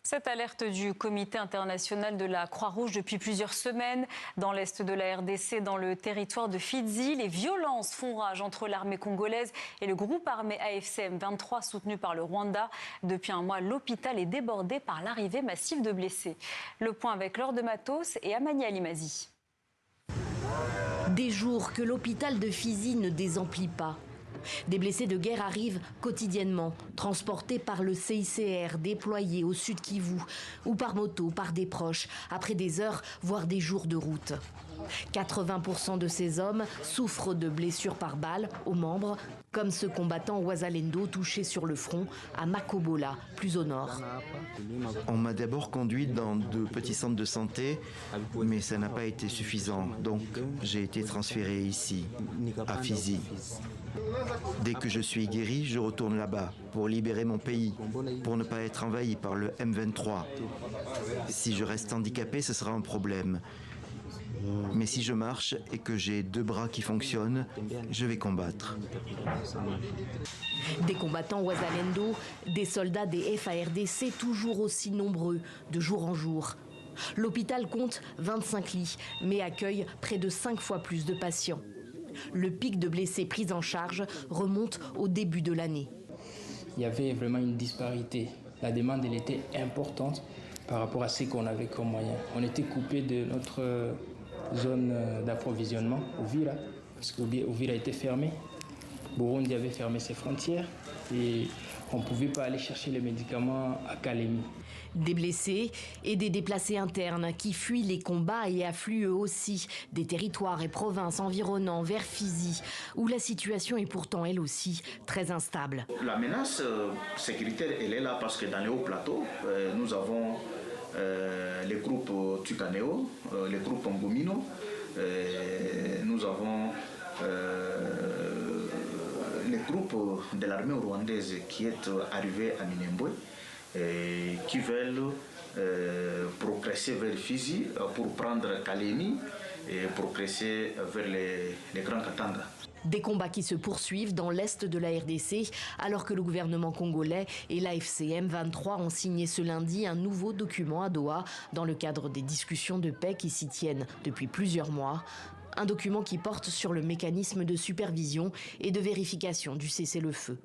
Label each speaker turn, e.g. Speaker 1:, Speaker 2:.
Speaker 1: Cette alerte du Comité international de la Croix-Rouge depuis plusieurs semaines. Dans l'est de la RDC, dans le territoire de Fizi, les violences font rage entre l'armée congolaise et le groupe armé AFC M23 soutenu par le Rwanda. Depuis un mois, l'hôpital est débordé par l'arrivée massive de blessés. Le point avec Laure de Matos et Amani Alimazi.
Speaker 2: Des jours que l'hôpital de Fizi ne désemplit pas. Des blessés de guerre arrivent quotidiennement, transportés par le CICR déployé au sud Kivu, ou par moto, par des proches, après des heures, voire des jours de route. 80% de ces hommes souffrent de blessures par balle aux membres, comme ce combattant Wazalendo touché sur le front à Makobola, plus au nord.
Speaker 3: On m'a d'abord conduit dans de petits centres de santé, mais ça n'a pas été suffisant. Donc j'ai été transféré ici, à Fizi. Dès que je suis guéri, je retourne là-bas pour libérer mon pays, pour ne pas être envahi par le M23. Si je reste handicapé, ce sera un problème. Mais si je marche et que j'ai deux bras qui fonctionnent, je vais combattre.
Speaker 2: Des combattants Wazalendo, des soldats des FARDC toujours aussi nombreux, de jour en jour. L'hôpital compte 25 lits, mais accueille près de 5 fois plus de patients. Le pic de blessés pris en charge remonte au début de l'année.
Speaker 4: Il y avait vraiment une disparité. La demande elle était importante par rapport à ce qu'on avait comme moyen. On était coupé de notre zone d'approvisionnement, Uvira, parce qu'Uvira était fermé. Burundi avait fermé ses frontières et on ne pouvait pas aller chercher les médicaments à Kalemi.
Speaker 2: Des blessés et des déplacés internes qui fuient les combats et affluent eux aussi des territoires et provinces environnants vers Fizi, où la situation est pourtant elle aussi très instable.
Speaker 5: La menace sécuritaire, elle est là parce que dans les hauts plateaux, nous avons les groupes Tukaneo, les groupes Ngomino, nous avons les groupes de l'armée rwandaise qui est arrivé à Minembwe, qui veulent progresser vers Fizi pour prendre Kalemi et progresser vers les Grands Katanga.
Speaker 2: Des combats qui se poursuivent dans l'est de la RDC, alors que le gouvernement congolais et l'AFC M23 ont signé ce lundi un nouveau document à Doha dans le cadre des discussions de paix qui s'y tiennent depuis plusieurs mois. Un document qui porte sur le mécanisme de supervision et de vérification du cessez-le-feu.